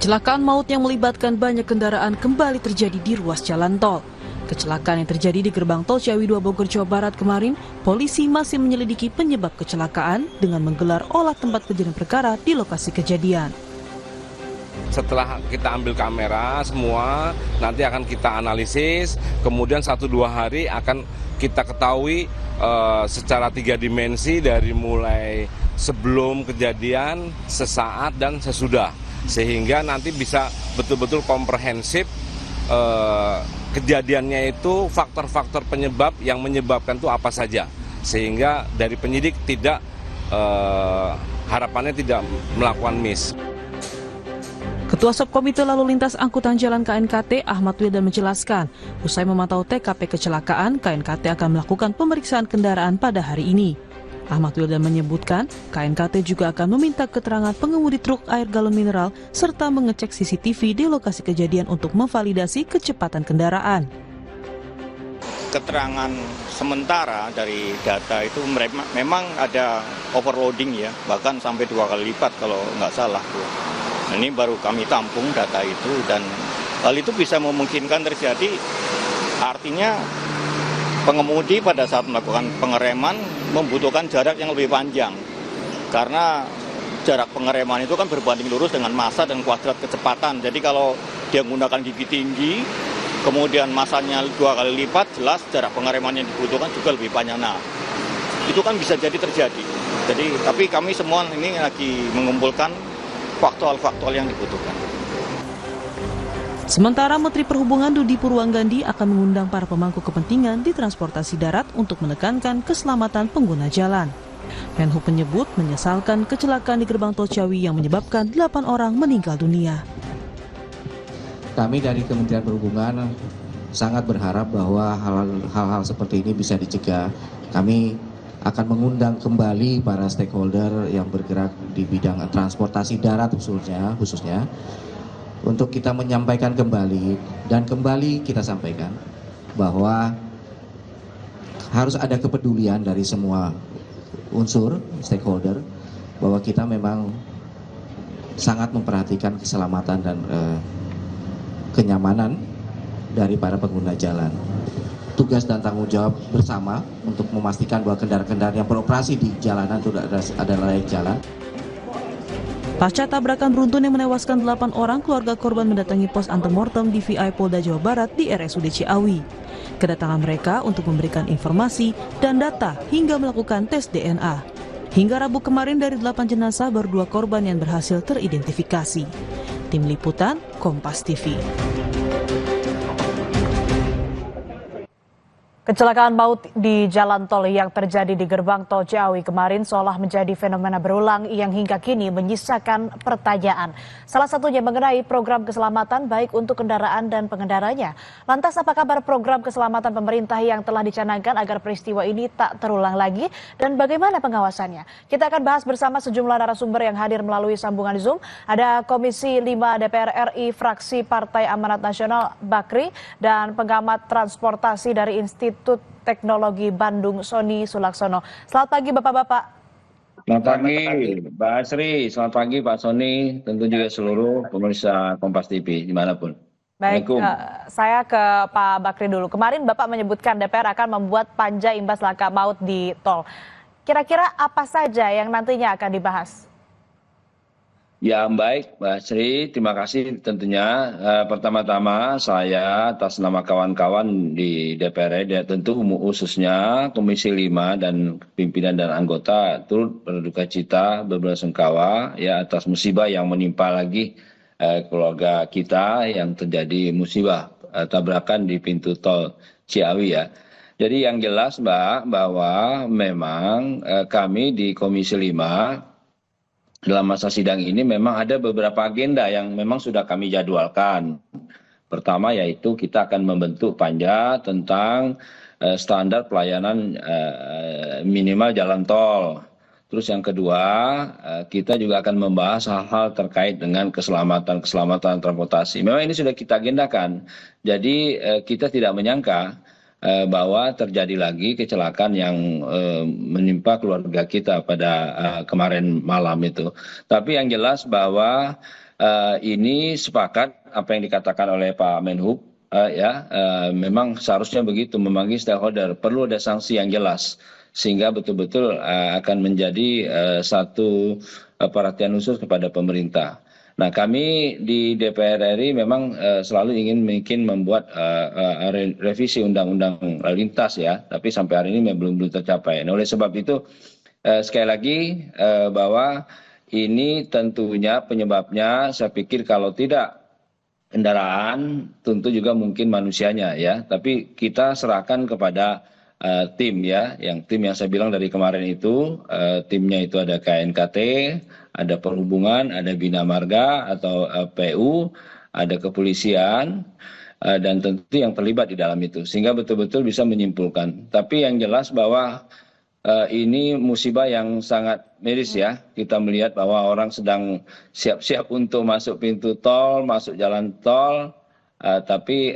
Kecelakaan maut yang melibatkan banyak kendaraan kembali terjadi di ruas jalan tol. Kecelakaan yang terjadi di gerbang tol Ciawi 2 Bogor, Jawa Barat kemarin, polisi masih menyelidiki penyebab kecelakaan dengan menggelar olah tempat kejadian perkara di lokasi kejadian. Setelah kita ambil kamera semua, nanti akan kita analisis, kemudian 1-2 hari akan kita ketahui secara 3 dimensi dari mulai sebelum kejadian, sesaat, dan sesudah. Sehingga nanti bisa betul-betul komprehensif kejadiannya itu, faktor-faktor penyebab yang menyebabkan itu apa saja. Sehingga dari penyidik tidak harapannya tidak melakukan miss. Ketua Subkomite Lalu Lintas Angkutan Jalan KNKT Ahmad Wildan menjelaskan, usai memantau TKP kecelakaan, KNKT akan melakukan pemeriksaan kendaraan pada hari ini. Ahmad Wildan menyebutkan, KNKT juga akan meminta keterangan pengemudi truk air galon mineral serta mengecek CCTV di lokasi kejadian untuk memvalidasi kecepatan kendaraan. Keterangan sementara dari data itu memang ada overloading ya, bahkan sampai 2 kali lipat kalau nggak salah. Ini baru kami tampung data itu, dan hal itu bisa memungkinkan terjadi, artinya pengemudi pada saat melakukan pengereman membutuhkan jarak yang lebih panjang. Karena jarak pengereman itu kan berbanding lurus dengan massa dan kuadrat kecepatan. Jadi kalau dia menggunakan gigi tinggi, kemudian massanya 2 kali lipat, jelas jarak pengereman yang dibutuhkan juga lebih panjang. Nah, itu kan bisa jadi terjadi. Tapi kami semua ini lagi mengumpulkan faktual-faktual yang dibutuhkan. Sementara Menteri Perhubungan Budi Purwanggandi akan mengundang para pemangku kepentingan di transportasi darat untuk menekankan keselamatan pengguna jalan. Menhub menyebut menyesalkan kecelakaan di gerbang tol Ciawi yang menyebabkan 8 orang meninggal dunia. Kami dari Kementerian Perhubungan sangat berharap bahwa hal-hal seperti ini bisa dicegah. Kami akan mengundang kembali para stakeholder yang bergerak di bidang transportasi darat khususnya untuk kita menyampaikan kembali, dan kembali kita sampaikan bahwa harus ada kepedulian dari semua unsur stakeholder, bahwa kita memang sangat memperhatikan keselamatan dan kenyamanan dari para pengguna jalan. Tugas dan tanggung jawab bersama untuk memastikan bahwa kendaraan-kendaraan yang beroperasi di jalanan itu ada layak jalan. Pasca tabrakan beruntun yang menewaskan 8 orang, keluarga korban mendatangi pos antemortem DVI Polda Jawa Barat di RSUD Ciawi. Kedatangan mereka untuk memberikan informasi dan data hingga melakukan tes DNA. Hingga Rabu kemarin dari 8 jenazah baru 2 korban yang berhasil teridentifikasi. Tim Liputan, Kompas TV. Kecelakaan maut di jalan tol yang terjadi di gerbang tol Ciawi kemarin seolah menjadi fenomena berulang yang hingga kini menyisakan pertanyaan. Salah satunya mengenai program keselamatan baik untuk kendaraan dan pengendaranya. Lantas apa kabar program keselamatan pemerintah yang telah dicanangkan agar peristiwa ini tak terulang lagi, dan bagaimana pengawasannya? Kita akan bahas bersama sejumlah narasumber yang hadir melalui sambungan Zoom. Ada Komisi 5 DPR RI fraksi Partai Amanat Nasional Bakri dan pengamat transportasi dari Institut Teknologi Bandung Sony Sulaksono. Selamat pagi Bapak-bapak. Selamat pagi Mbak Asri, selamat pagi Pak Sony, tentu juga seluruh pemirsa Kompas TV dimanapun. Baik, saya ke Pak Bakri dulu. Kemarin Bapak menyebutkan DPR akan membuat panja imbas laka maut di tol. Kira-kira apa saja yang nantinya akan dibahas? Ya baik Mbak Sri, terima kasih tentunya. Pertama-tama saya atas nama kawan-kawan di DPR RI, tentu khususnya Komisi 5 dan pimpinan dan anggota turut berduka cita, berbelasungkawa ya atas musibah yang menimpa lagi keluarga kita yang terjadi musibah tabrakan di pintu tol Ciawi ya. Jadi yang jelas Mbak, bahwa memang kami di Komisi 5 dalam masa sidang ini memang ada beberapa agenda yang memang sudah kami jadwalkan. Pertama yaitu kita akan membentuk panja tentang standar pelayanan minimal jalan tol. Terus yang kedua, kita juga akan membahas hal-hal terkait dengan keselamatan transportasi. Memang ini sudah kita agendakan. Jadi kita tidak menyangka bahwa terjadi lagi kecelakaan yang menimpa keluarga kita pada kemarin malam itu. Tapi yang jelas bahwa ini sepakat apa yang dikatakan oleh Pak Menhub, memang seharusnya begitu, memanggil stakeholder, perlu ada sanksi yang jelas sehingga betul-betul akan menjadi satu perhatian khusus kepada pemerintah. Nah, kami di DPR RI memang selalu ingin membuat revisi undang-undang lalu lintas ya, tapi sampai hari ini belum tercapai. Nah, oleh sebab itu sekali lagi bahwa ini tentunya penyebabnya saya pikir kalau tidak kendaraan tentu juga mungkin manusianya ya, tapi kita serahkan kepada tim ya, tim yang saya bilang dari kemarin itu, timnya itu ada KNKT, ada Perhubungan, ada Bina Marga atau PU, ada kepolisian, dan tentu yang terlibat di dalam itu, sehingga betul-betul bisa menyimpulkan. Tapi yang jelas bahwa ini musibah yang sangat miris ya, kita melihat bahwa orang sedang siap-siap untuk masuk pintu tol, masuk jalan tol, tapi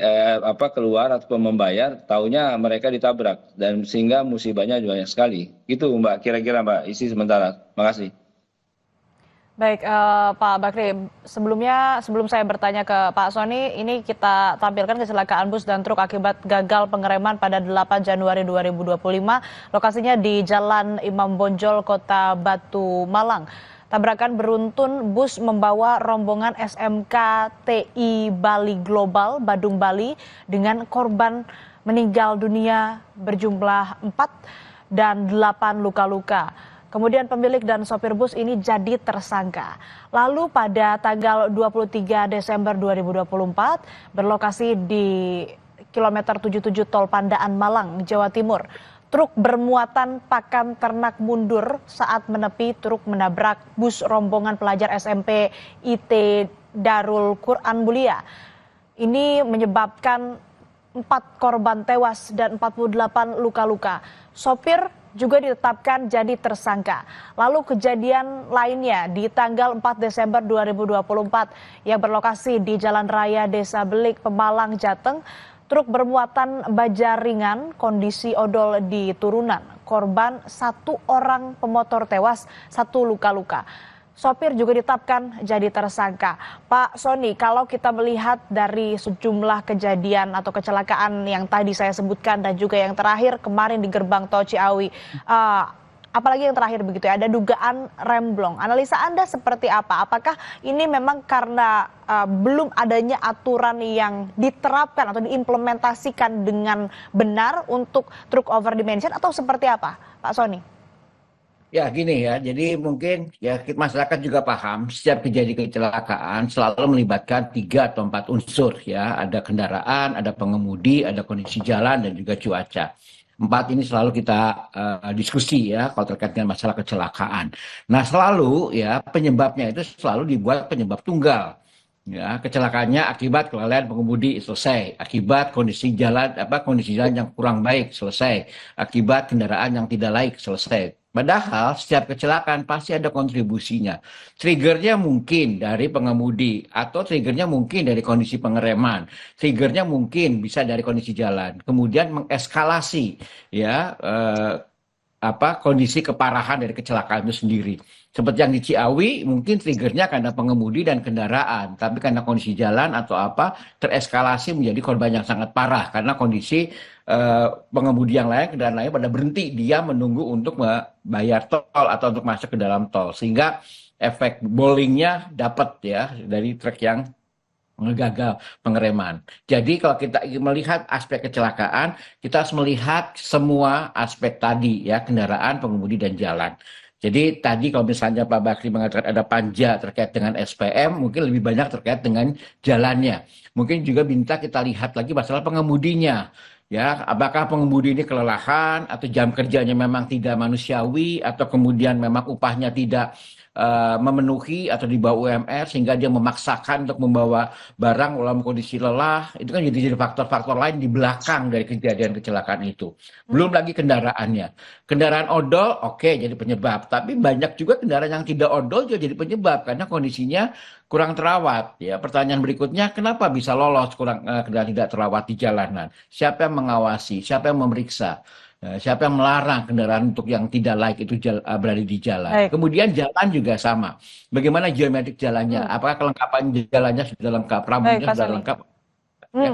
keluar atau membayar, taunya mereka ditabrak dan sehingga musibahnya banyak sekali. Itu Mbak, kira-kira Mbak isi sementara. Makasih. Baik, Pak Bakri, sebelum saya bertanya ke Pak Sony, ini kita tampilkan kecelakaan bus dan truk akibat gagal pengereman pada 8 Januari 2025. Lokasinya di Jalan Imam Bonjol, Kota Batu, Malang. Tabrakan beruntun bus membawa rombongan SMK TI Bali Global, Badung, Bali, dengan korban meninggal dunia berjumlah 4 dan 8 luka-luka. Kemudian pemilik dan sopir bus ini jadi tersangka. Lalu pada tanggal 23 Desember 2024 berlokasi di kilometer 77 Tol Pandaan Malang, Jawa Timur. Truk bermuatan pakan ternak mundur saat menepi, truk menabrak bus rombongan pelajar SMP IT Darul Quran Mulia. Ini menyebabkan 4 korban tewas dan 48 luka-luka. Sopir juga ditetapkan jadi tersangka. Lalu kejadian lainnya di tanggal 4 Desember 2024 yang berlokasi di Jalan Raya Desa Belik, Pemalang, Jateng. Truk bermuatan baja ringan, kondisi odol di turunan. Korban 1 orang pemotor tewas, 1 luka-luka. Sopir juga ditetapkan jadi tersangka. Pak Sony, kalau kita melihat dari sejumlah kejadian atau kecelakaan yang tadi saya sebutkan dan juga yang terakhir kemarin di gerbang tol Ciawi, apalagi yang terakhir begitu ya, ada dugaan remblong. Analisa Anda seperti apa? Apakah ini memang karena belum adanya aturan yang diterapkan atau diimplementasikan dengan benar untuk truk over dimension atau seperti apa, Pak Sony? Ya gini ya, jadi mungkin ya masyarakat juga paham setiap kejadian kecelakaan selalu melibatkan 3 atau 4 unsur ya, ada kendaraan, ada pengemudi, ada kondisi jalan dan juga cuaca. 4 ini selalu kita diskusi ya kalau terkait dengan masalah kecelakaan. Nah selalu ya penyebabnya itu selalu dibuat penyebab tunggal. Ya, kecelakaannya akibat kelalaian pengemudi selesai, akibat kondisi jalan yang kurang baik selesai, akibat kendaraan yang tidak layak selesai. Padahal setiap kecelakaan pasti ada kontribusinya. Triggernya mungkin dari pengemudi atau triggernya mungkin dari kondisi pengereman, triggernya mungkin bisa dari kondisi jalan. Kemudian mengeskalasi ya kondisi keparahan dari kecelakaan itu sendiri. Seperti yang di Ciawi, mungkin triggernya karena pengemudi dan kendaraan, tapi karena kondisi jalan atau tereskalasi menjadi korban yang sangat parah karena kondisi pengemudi yang lain, kendaraan lain pada berhenti, dia menunggu untuk membayar tol atau untuk masuk ke dalam tol, sehingga efek bowlingnya dapat ya dari truk yang gagal pengereman. Jadi kalau kita ingin melihat aspek kecelakaan, kita harus melihat semua aspek tadi ya, kendaraan, pengemudi dan jalan. Jadi tadi kalau misalnya Pak Bakri mengatakan ada panja terkait dengan SPM, mungkin lebih banyak terkait dengan jalannya. Mungkin juga minta kita lihat lagi masalah pengemudinya. Ya, apakah pengemudi ini kelelahan atau jam kerjanya memang tidak manusiawi atau kemudian memang upahnya tidak memenuhi atau di bawah UMR sehingga dia memaksakan untuk membawa barang dalam kondisi lelah. Itu kan jadi faktor-faktor lain di belakang dari kejadian kecelakaan itu. Belum lagi kendaraannya. Kendaraan odol oke, jadi penyebab, tapi banyak juga kendaraan yang tidak odol juga jadi penyebab karena kondisinya kurang terawat. Ya, pertanyaan berikutnya, kenapa bisa lolos kendaraan tidak terawat di jalanan? Siapa yang mengawasi? Siapa yang memeriksa? Siapa yang melarang kendaraan untuk yang tidak layak itu berada di jalan? Baik. Kemudian jalan juga sama. Bagaimana geometrik jalannya? Hmm. Apakah kelengkapan jalannya sudah lengkap? Baik, Rambunya Pak sudah Soni. lengkap? Ya.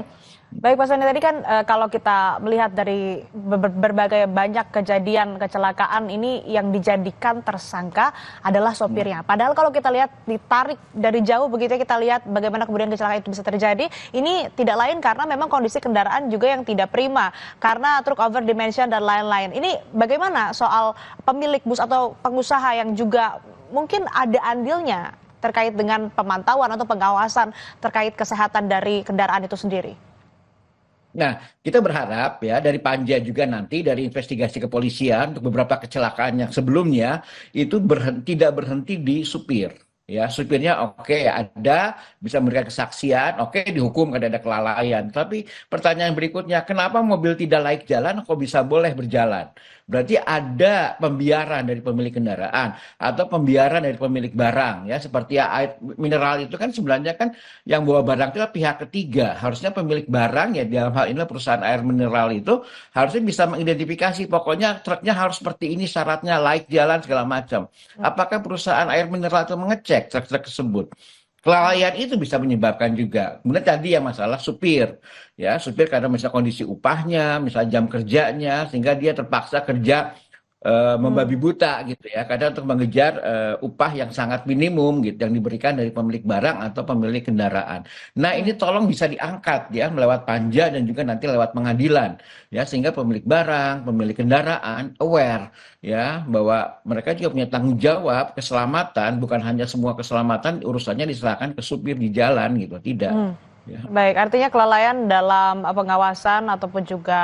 Baik Pak Soni, tadi kan kalau kita melihat dari berbagai banyak kejadian kecelakaan ini yang dijadikan tersangka adalah sopirnya. Padahal kalau kita lihat ditarik dari jauh begitu ya, kita lihat bagaimana kemudian kecelakaan itu bisa terjadi. Ini tidak lain karena memang kondisi kendaraan juga yang tidak prima karena truk over dimension dan lain-lain. Ini bagaimana soal pemilik bus atau pengusaha yang juga mungkin ada andilnya terkait dengan pemantauan atau pengawasan terkait kesehatan dari kendaraan itu sendiri? Nah, kita berharap ya dari Panja juga nanti dari investigasi kepolisian untuk beberapa kecelakaan yang sebelumnya itu tidak berhenti di supir. Ya, supirnya oke, ada bisa memberikan kesaksian, oke, dihukum karena ada kelalaian. Tapi pertanyaan berikutnya, kenapa mobil tidak layak jalan kok bisa boleh berjalan? Berarti ada pembiaran dari pemilik kendaraan atau pembiaran dari pemilik barang ya, seperti air mineral itu kan sebenarnya kan yang bawa barang itu kan pihak ketiga. Harusnya pemilik barang ya dalam hal ini perusahaan air mineral itu harusnya bisa mengidentifikasi pokoknya truknya harus seperti ini syaratnya layak jalan segala macam. Apakah perusahaan air mineral itu mengecek truk-truk tersebut? Kelalaian itu bisa menyebabkan juga. Kemudian tadi yang masalah supir, ya supir karena misalnya kondisi upahnya, misalnya jam kerjanya, sehingga dia terpaksa kerja membabi buta gitu ya, kadang untuk mengejar upah yang sangat minimum gitu yang diberikan dari pemilik barang atau pemilik kendaraan. Nah ini tolong bisa diangkat ya melewat panja dan juga nanti lewat pengadilan ya sehingga pemilik barang, pemilik kendaraan aware ya bahwa mereka juga punya tanggung jawab keselamatan, bukan hanya semua keselamatan urusannya diserahkan ke supir di jalan gitu, tidak. Ya. Baik, artinya kelalaian dalam pengawasan ataupun juga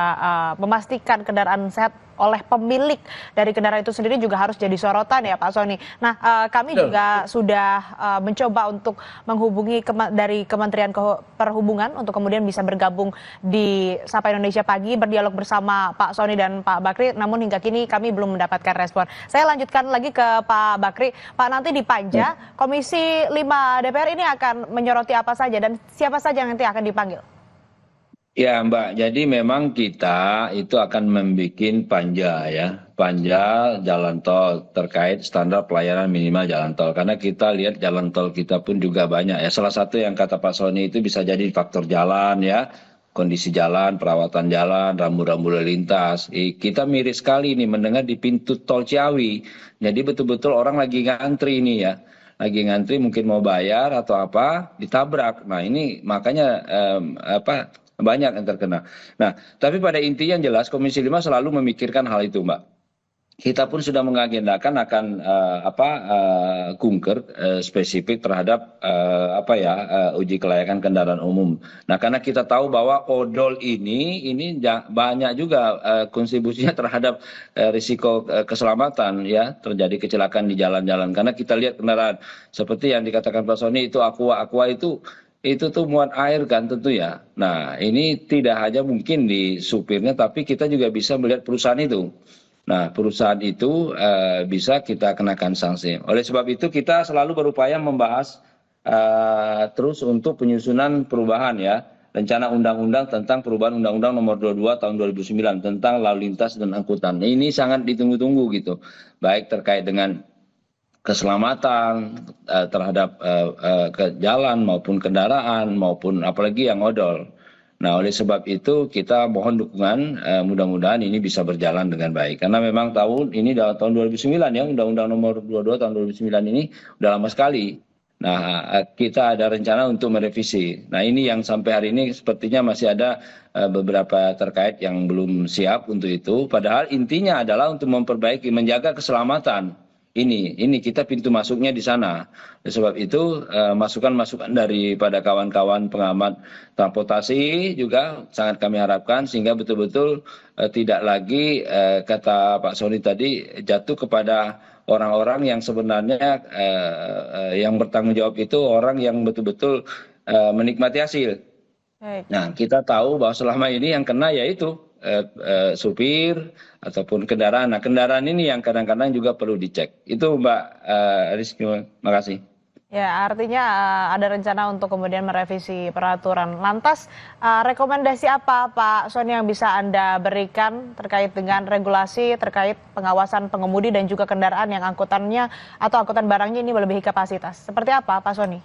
memastikan kendaraan sehat oleh pemilik dari kendaraan itu sendiri juga harus jadi sorotan ya Pak Soni. Nah, kami Betul. juga sudah mencoba untuk menghubungi dari Kementerian Perhubungan untuk kemudian bisa bergabung di Sapa Indonesia Pagi berdialog bersama Pak Soni dan Pak Bakri, namun hingga kini kami belum mendapatkan respon. Saya lanjutkan lagi ke Pak Bakri. Pak, nanti di Panja, Komisi 5 DPR ini akan menyoroti apa saja dan siapa saja yang nanti akan dipanggil? Ya Mbak, jadi memang kita itu akan membuat panja ya, panja jalan tol terkait standar pelayanan minimal jalan tol. Karena kita lihat jalan tol kita pun juga banyak ya. Salah satu yang kata Pak Soni itu bisa jadi faktor jalan ya, kondisi jalan, perawatan jalan, rambu-rambu lalu lintas. Kita miris sekali nih mendengar di pintu tol Ciawi. Jadi betul-betul orang lagi ngantri nih ya. Lagi ngantri mungkin mau bayar atau apa, ditabrak. Nah ini makanya banyak yang terkena. Nah, tapi pada intinya yang jelas Komisi 5 selalu memikirkan hal itu, Mbak. Kita pun sudah mengagendakan akan kunker spesifik terhadap uji kelayakan kendaraan umum. Nah, karena kita tahu bahwa odol ini banyak juga kontribusinya terhadap risiko keselamatan ya, terjadi kecelakaan di jalan-jalan. Karena kita lihat kendaraan seperti yang dikatakan Pak Soni itu aqua itu tuh muat air kan tentu ya. Nah ini tidak hanya mungkin di supirnya tapi kita juga bisa melihat perusahaan itu. Nah perusahaan itu bisa kita kenakan sanksi. Oleh sebab itu kita selalu berupaya membahas terus untuk penyusunan perubahan ya. Rencana undang-undang tentang perubahan Undang-Undang Nomor 22 Tahun 2009 tentang lalu lintas dan angkutan. Ini sangat ditunggu-tunggu gitu. Baik terkait dengan keselamatan terhadap ke jalan maupun kendaraan maupun apalagi yang odol. Nah oleh sebab itu kita mohon dukungan mudah-mudahan ini bisa berjalan dengan baik. Karena memang tahun ini tahun 2009 ya Undang-Undang Nomor 22 Tahun 2009 ini udah lama sekali. Nah kita ada rencana untuk merevisi. Nah ini yang sampai hari ini sepertinya masih ada beberapa terkait yang belum siap untuk itu. Padahal intinya adalah untuk memperbaiki, menjaga keselamatan. Ini kita pintu masuknya di sana. Oleh sebab itu masukan-masukan daripada kawan-kawan pengamat transportasi juga sangat kami harapkan sehingga betul-betul tidak lagi kata Pak Soni tadi jatuh kepada orang-orang yang sebenarnya yang bertanggung jawab itu orang yang betul-betul menikmati hasil. Baik. Nah kita tahu bahwa selama ini yang kena yaitu supir ataupun kendaraan. Nah kendaraan ini yang kadang-kadang juga perlu dicek. Itu Mbak Rizky, makasih. Ya, artinya ada rencana untuk kemudian merevisi peraturan. Lantas, rekomendasi apa Pak Sony yang bisa Anda berikan terkait dengan regulasi terkait pengawasan pengemudi dan juga kendaraan yang angkutannya atau angkutan barangnya ini melebihi kapasitas? Seperti apa Pak Sony?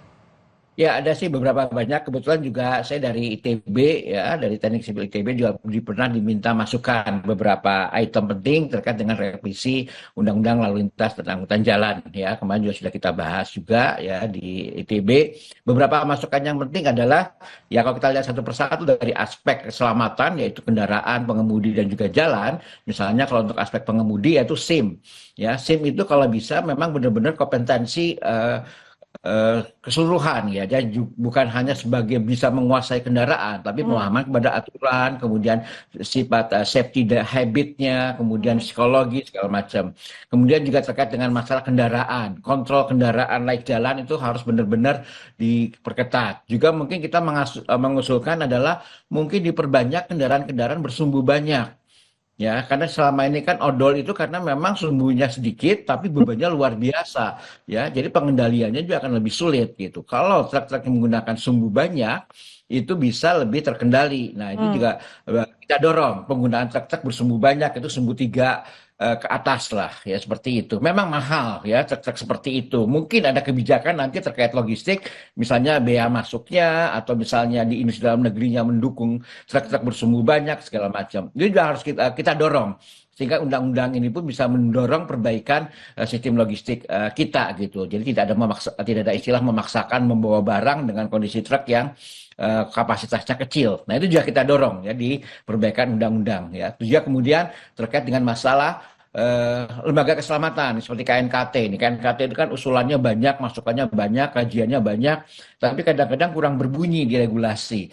Ya, ada sih beberapa banyak. Kebetulan juga saya dari ITB ya, dari Teknik Sipil ITB juga pernah diminta masukan beberapa item penting terkait dengan revisi Undang-Undang Lalu Lintas dan Angkutan Jalan ya. Kemarin juga sudah kita bahas juga ya di ITB. Beberapa masukan yang penting adalah ya kalau kita lihat satu persatu dari aspek keselamatan yaitu kendaraan, pengemudi dan juga jalan. Misalnya kalau untuk aspek pengemudi yaitu SIM. Ya, SIM itu kalau bisa memang benar-benar kompetensi keseluruhan ya, jadi bukan hanya sebagai bisa menguasai kendaraan, tapi pemahaman kepada aturan, kemudian sifat safety habitnya, kemudian psikologi segala macam. Kemudian juga terkait dengan masalah kendaraan, kontrol kendaraan naik jalan itu harus benar-benar diperketat. Juga mungkin kita mengusulkan adalah mungkin diperbanyak kendaraan-kendaraan bersumbu banyak. Ya, karena selama ini kan odol itu karena memang sumbunya sedikit, tapi bebannya luar biasa. Ya, jadi pengendaliannya juga akan lebih sulit gitu. Kalau truk-truk yang menggunakan sumbu banyak, itu bisa lebih terkendali. Nah, itu juga kita dorong penggunaan truk-truk bersumbu banyak, itu sumbu 3 ke atas lah, ya seperti itu. Memang mahal ya truk-truk seperti itu. Mungkin ada kebijakan nanti terkait logistik, misalnya bea masuknya atau misalnya di industri dalam negerinya mendukung truk-truk bersumbu banyak segala macam. Itu juga harus kita dorong sehingga undang-undang ini pun bisa mendorong perbaikan sistem logistik kita gitu. Jadi tidak ada istilah memaksakan membawa barang dengan kondisi truk yang kapasitasnya kecil. Nah itu juga kita dorong ya di perbaikan undang-undang ya. Itu juga kemudian terkait dengan masalah lembaga keselamatan seperti KNKT ini. KNKT itu kan usulannya banyak, masukannya banyak, kajiannya banyak, tapi kadang-kadang kurang berbunyi di regulasi.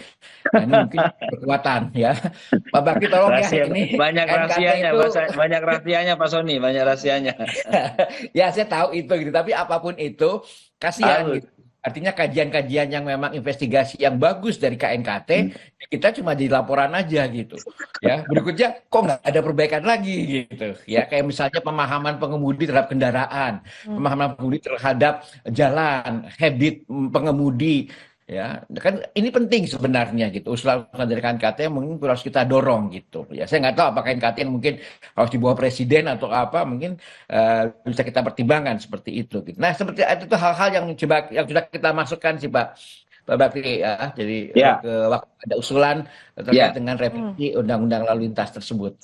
Nah, ini mungkin kekuatan ya. Pak Bakri tolong ya ini. Banyak KNKT rahasianya, itu banyak rahasianya Pak Sony, banyak rahasianya. ya saya tahu itu gitu, tapi apapun itu kasihan gitu. Artinya kajian-kajian yang memang investigasi yang bagus dari KNKT, kita cuma di laporan aja gitu. Ya, berikutnya kok nggak ada perbaikan lagi gitu. Ya, kayak misalnya pemahaman pengemudi terhadap kendaraan, pemahaman pengemudi terhadap jalan, habit pengemudi. Ya, kan ini penting sebenarnya gitu. Usulan-usulan dari KNKT mungkin harus kita dorong gitu. Ya, saya nggak tahu apakah KNKT mungkin harus di bawah presiden atau apa, mungkin bisa kita pertimbangkan seperti itu. Gitu. Nah, seperti itu hal-hal yang sudah kita masukkan sih Pak Bakri ya. Jadi waktu ada usulan terkait dengan revisi Undang-Undang Lalu Lintas tersebut.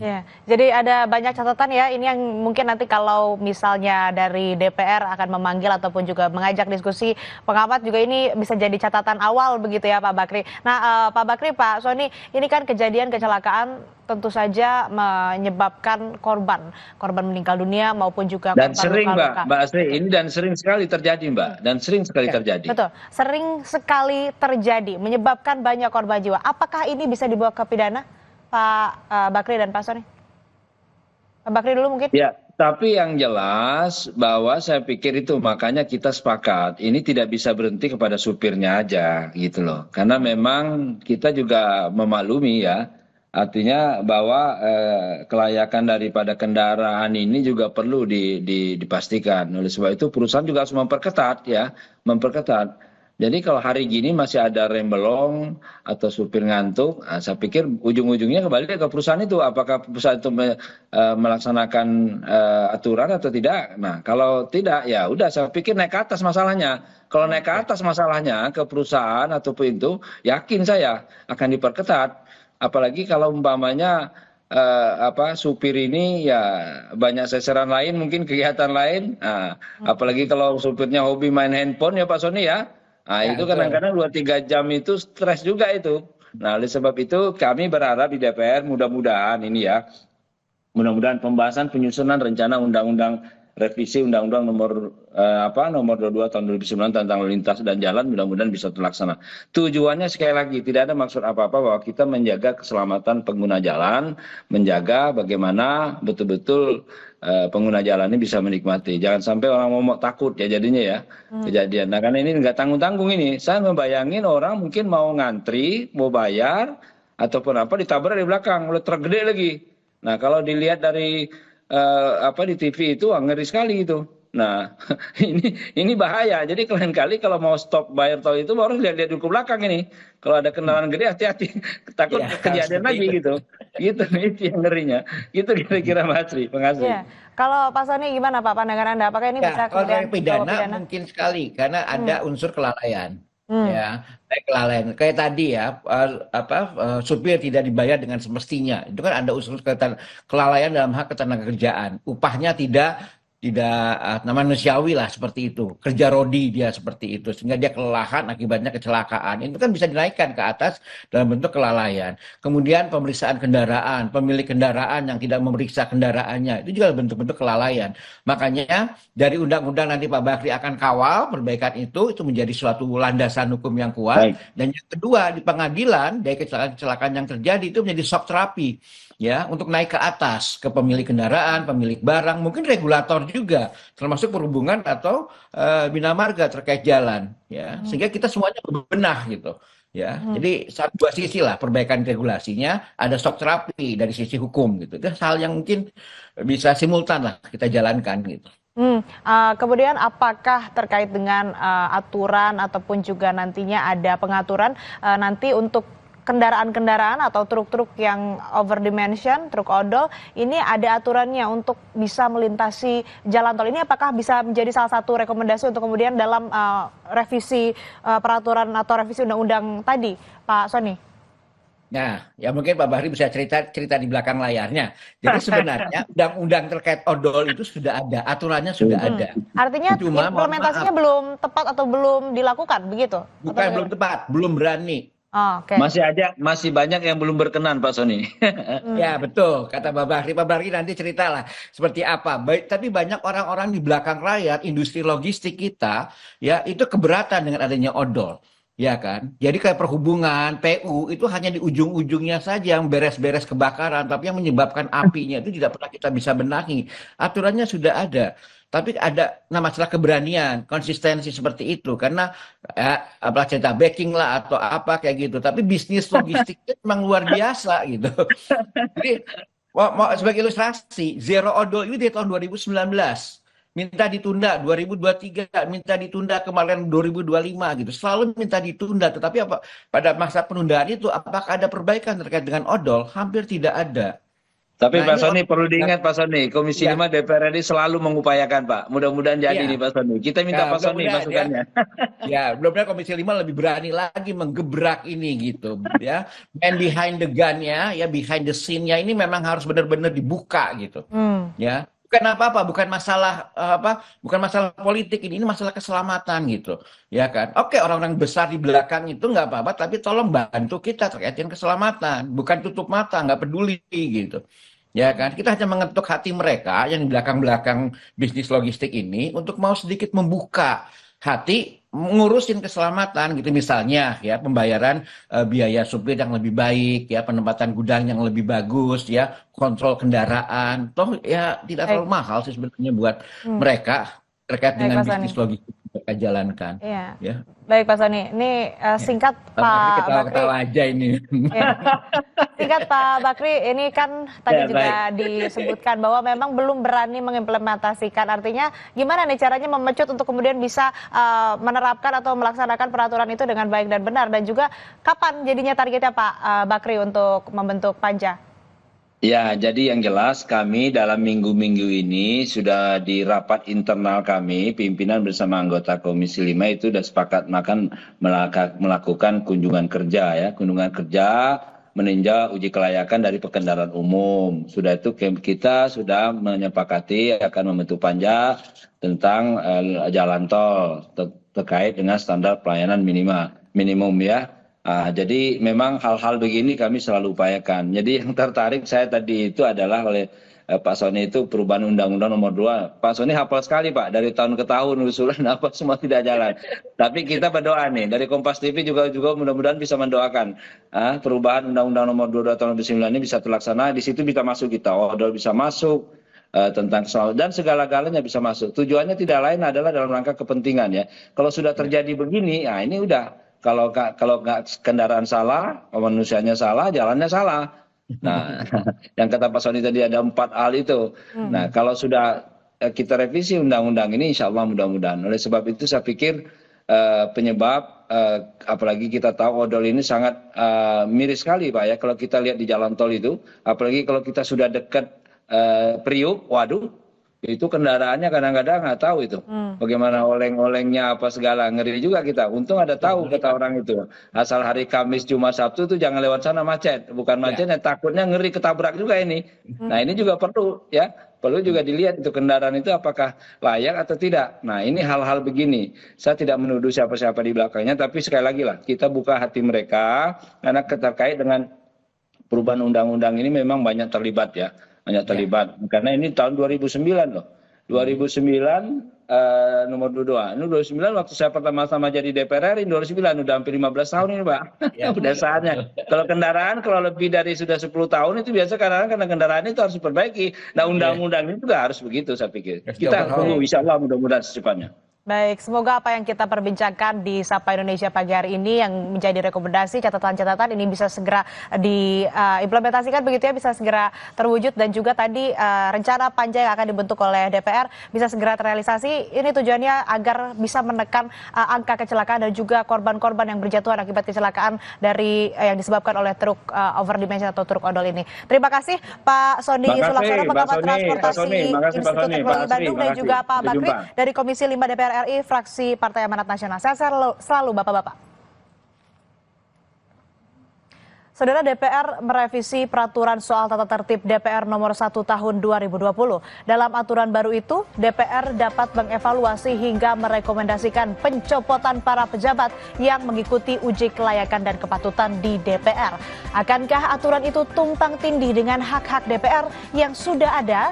Ya, jadi ada banyak catatan ya, ini yang mungkin nanti kalau misalnya dari DPR akan memanggil ataupun juga mengajak diskusi pengamat juga ini bisa jadi catatan awal begitu ya Pak Bakri. Nah Pak Bakri, Pak Sony, ini kan kejadian kecelakaan tentu saja menyebabkan korban meninggal dunia maupun juga dan korban sering luka-luka. Mbak Asri, ini dan sering sekali terjadi Mbak, dan sering sekali terjadi. Betul, sering sekali terjadi menyebabkan banyak korban jiwa. Apakah ini bisa dibawa ke pidana? Pak Bakri dan Pak Sony. Pak Bakri dulu mungkin. Ya, tapi yang jelas bahwa saya pikir itu makanya kita sepakat ini tidak bisa berhenti kepada supirnya aja gitu loh. Karena memang kita juga memaklumi ya. Artinya bahwa kelayakan daripada kendaraan ini juga perlu dipastikan. Oleh sebab itu perusahaan juga harus memperketat ya, memperketat. Jadi kalau hari gini masih ada rem belum atau supir ngantuk, saya pikir ujung-ujungnya kembali ke perusahaan itu. Apakah perusahaan itu melaksanakan aturan atau tidak? Nah kalau tidak ya udah saya pikir naik ke atas masalahnya. Kalau naik ke atas masalahnya ke perusahaan ataupun itu, yakin saya akan diperketat. Apalagi kalau umpamanya supir ini ya banyak sasaran lain, mungkin kegiatan lain. Apalagi kalau supirnya hobi main handphone ya Pak Sony ya. Nah, itu kadang-kadang 2-3 jam itu stres juga itu. Nah, oleh sebab itu kami berharap di DPR mudah-mudahan ini ya, mudah-mudahan pembahasan penyusunan rencana undang-undang revisi Undang-Undang nomor 22 tahun 2009 tentang lalu lintas dan jalan mudah-mudahan bisa terlaksana. Tujuannya sekali lagi tidak ada maksud apa-apa bahwa kita menjaga keselamatan pengguna jalan, menjaga bagaimana betul-betul pengguna jalan ini bisa menikmati. Jangan sampai orang mau takut ya jadinya ya kejadian. Nah karena ini nggak tanggung-tanggung ini. Saya membayangin orang mungkin mau ngantri, mau bayar ataupun apa ditabrak di belakang oleh truk gede lagi. Nah kalau dilihat dari di TV itu ngeri sekali itu. Nah, ini bahaya. Jadi lain kali kalau mau stop bayar tol itu harus lihat-lihat dulu ke belakang ini. Kalau ada kendaraan gede hati-hati, takut Ya, kejadian seperti lagi itu. gitu. Gitu itu yang ngerinya. Gitu kira-kira Mas Sri. Makasih. Iya. Kalau Pak Soni gimana Pak pandangan Anda? Apakah ini Ya, bisa kalau dari kemudian dibawa pidana pidana? mungkin sekali karena ada Hmm. unsur kelalaian. Hmm. Ya, kayak kelalaian. Kayak tadi ya, supir tidak dibayar dengan semestinya. Itu kan ada unsur kelalaian dalam hak ketenagakerjaan. Upahnya tidak manusiawi lah seperti itu. Kerja rodi dia seperti itu sehingga dia kelelahan akibatnya kecelakaan. Itu kan bisa dinaikkan ke atas dalam bentuk kelalaian. Kemudian pemeriksaan kendaraan, pemilik kendaraan yang tidak memeriksa kendaraannya itu juga bentuk-bentuk kelalaian. Makanya dari undang-undang nanti Pak Bakri akan kawal perbaikan itu menjadi suatu landasan hukum yang kuat. Baik. Dan yang kedua di pengadilan dari kecelakaan-kecelakaan yang terjadi itu menjadi shock terapi ya untuk naik ke atas ke pemilik kendaraan, pemilik barang, mungkin regulator juga termasuk perhubungan atau bina marga terkait jalan ya sehingga kita semuanya berbenah gitu ya. Jadi dua sisi lah perbaikan regulasinya, ada shock terapi dari sisi hukum gitu. Itu hal yang mungkin bisa simultan lah kita jalankan gitu. Kemudian apakah terkait dengan aturan ataupun juga nantinya ada pengaturan nanti untuk kendaraan-kendaraan atau truk-truk yang overdimension, truk odol, ini ada aturannya untuk bisa melintasi jalan tol. Ini apakah bisa menjadi salah satu rekomendasi untuk kemudian dalam revisi peraturan atau revisi undang-undang tadi, Pak Soni? Nah, ya mungkin Pak Bahri bisa cerita di belakang layarnya. Jadi sebenarnya undang-undang terkait odol itu sudah ada, aturannya sudah ada. Artinya Cuma mohon implementasinya maaf, belum tepat atau belum dilakukan, begitu? bukan belum tepat, belum berani. Oh, oke. Masih banyak yang belum berkenan Pak Soni. Ya betul, kata Pak Bahri. Pak Bahri nanti ceritalah seperti apa. Tapi banyak orang-orang di belakang layar, industri logistik kita, ya itu keberatan dengan adanya odol. Ya kan, jadi kayak perhubungan, PU itu hanya di ujung-ujungnya saja yang beres-beres kebakaran, tapi yang menyebabkan apinya itu tidak pernah kita bisa benahi. Aturannya sudah ada, tapi ada masalah keberanian, konsistensi seperti itu, karena apa cerita backing lah atau apa kayak gitu. Tapi bisnis logistiknya memang luar biasa gitu. Jadi sebagai ilustrasi, zero odol ini di tahun 2019. Minta ditunda 2023, minta ditunda kemarin 2025 gitu. Selalu minta ditunda, tetapi apa pada masa penundaan itu apakah ada perbaikan terkait dengan odol? Hampir tidak ada. Tapi Nah, Pak Soni perlu diingat Pak Soni, Komisi Ya. 5 DPR RI selalu mengupayakan Pak. Mudah-mudahan jadi Iya. nih Pak Soni. Kita minta Ya, Pak Soni mudah-mudahan masukannya. Ya, mudah-mudahan Komisi 5 lebih berani lagi menggebrak ini gitu ya. Man behind the gun-nya, ya behind the scene-nya ini memang harus benar-benar dibuka gitu. Ya. Bukan apa-apa, bukan masalah politik ini masalah keselamatan gitu. Ya kan? Oke, orang-orang besar di belakang itu nggak apa-apa, tapi tolong bantu kita terkait dengan keselamatan, bukan tutup mata, nggak peduli gitu. Ya kan, kita hanya mengetuk hati mereka yang di belakang-belakang bisnis logistik ini untuk mau sedikit membuka hati ngurusin keselamatan gitu, misalnya ya pembayaran biaya supir yang lebih baik, ya penempatan gudang yang lebih bagus, ya kontrol kendaraan, toh ya tidak terlalu mahal sih sebenarnya buat mereka terkait dengan Baik, Pak bisnis Soni. logistik yang mereka jalankan. Iya. Ya. Baik Pak Soni, ini singkat Pak Bakri Pak ketawa-ketawa Bakri. aja ini. Ya. Singkat Pak Bakri, ini kan tadi Ya, juga disebutkan bahwa memang belum berani mengimplementasikan. Artinya gimana nih caranya memecut untuk kemudian bisa menerapkan atau melaksanakan peraturan itu dengan baik dan benar. Dan juga kapan jadinya targetnya Pak Bakri untuk membentuk panja? Ya, jadi yang jelas kami dalam minggu-minggu ini sudah di rapat internal kami, pimpinan bersama anggota Komisi 5 itu sudah sepakat melakukan kunjungan kerja ya, kunjungan kerja meninjau uji kelayakan dari kendaraan umum. Sudah itu kita sudah menyepakati akan membentuk panja tentang jalan tol terkait dengan standar pelayanan minimum ya. Jadi memang hal-hal begini kami selalu upayakan. Jadi yang tertarik saya tadi itu adalah oleh Pak Soni itu perubahan Undang-Undang Nomor 2. Pak Soni hafal sekali Pak, dari tahun ke tahun usulan apa semua tidak jalan. Tapi kita berdoa nih, dari Kompas TV juga mudah-mudahan bisa mendoakan perubahan Undang-Undang Nomor 22 tahun 2009 ini bisa terlaksana. Di situ bisa masuk kita, odol bisa masuk, tentang soal dan segala-galanya bisa masuk. Tujuannya tidak lain adalah dalam rangka kepentingan ya. Kalau sudah terjadi begini, ini udah. Kalau nggak kendaraan salah, manusianya salah, jalannya salah. Nah, yang kata Pak Soni tadi ada 4 hal itu. Nah, kalau sudah kita revisi undang-undang ini, insya Allah mudah-mudahan. Oleh sebab itu saya pikir penyebab, apalagi kita tahu odol ini sangat miris sekali Pak ya, kalau kita lihat di jalan tol itu, apalagi kalau kita sudah dekat Priuk, waduh, itu kendaraannya kadang-kadang nggak tahu itu bagaimana oleng-olengnya apa segala, ngeri juga kita. Untung ada tahu kata orang itu, asal hari Kamis Jumat Sabtu itu jangan lewat sana macet, bukan macetnya takutnya ngeri ketabrak juga ini. Nah ini juga perlu ya, perlu juga dilihat itu kendaraan itu apakah layak atau tidak. Nah ini hal-hal begini, saya tidak menuduh siapa-siapa di belakangnya, tapi sekali lagi lah kita buka hati mereka karena terkait dengan perubahan undang-undang ini memang banyak terlibat ya. Banyak terlibat, karena ini tahun 2009 loh. 2009 nomor 22. Ini 2009 waktu saya pertama-tama jadi DPR RI 2009, udah hampir 15 tahun ini Pak. Udah saatnya. Kalau kendaraan kalau lebih dari sudah 10 tahun itu biasa karena kendaraan itu harus diperbaiki. Nah undang-undang ini juga harus begitu saya pikir. Kita tunggu insya Allah mudah-mudahan secepatnya. Baik, semoga apa yang kita perbincangkan di Sapa Indonesia pagi hari ini yang menjadi rekomendasi, catatan-catatan ini bisa segera diimplementasikan begitu ya, bisa segera terwujud, dan juga tadi rencana panja yang akan dibentuk oleh DPR bisa segera terrealisasi. Ini tujuannya agar bisa menekan angka kecelakaan dan juga korban-korban yang berjatuhan akibat kecelakaan dari yang disebabkan oleh truk overdimension atau truk odol ini. Terima kasih Pak Sony Sulaksono, Pengamat Transportasi Institut Teknologi Bandung, dan juga Pak Bakri dari Komisi 5 DPR RI, fraksi Partai Amanat Nasional. Sehat selalu Bapak-Bapak. Saudara, DPR merevisi peraturan soal tata tertib DPR nomor 1 tahun 2020. Dalam aturan baru itu, DPR dapat mengevaluasi hingga merekomendasikan pencopotan para pejabat yang mengikuti uji kelayakan dan kepatutan di DPR. Akankah aturan itu tumpang tindih dengan hak-hak DPR yang sudah ada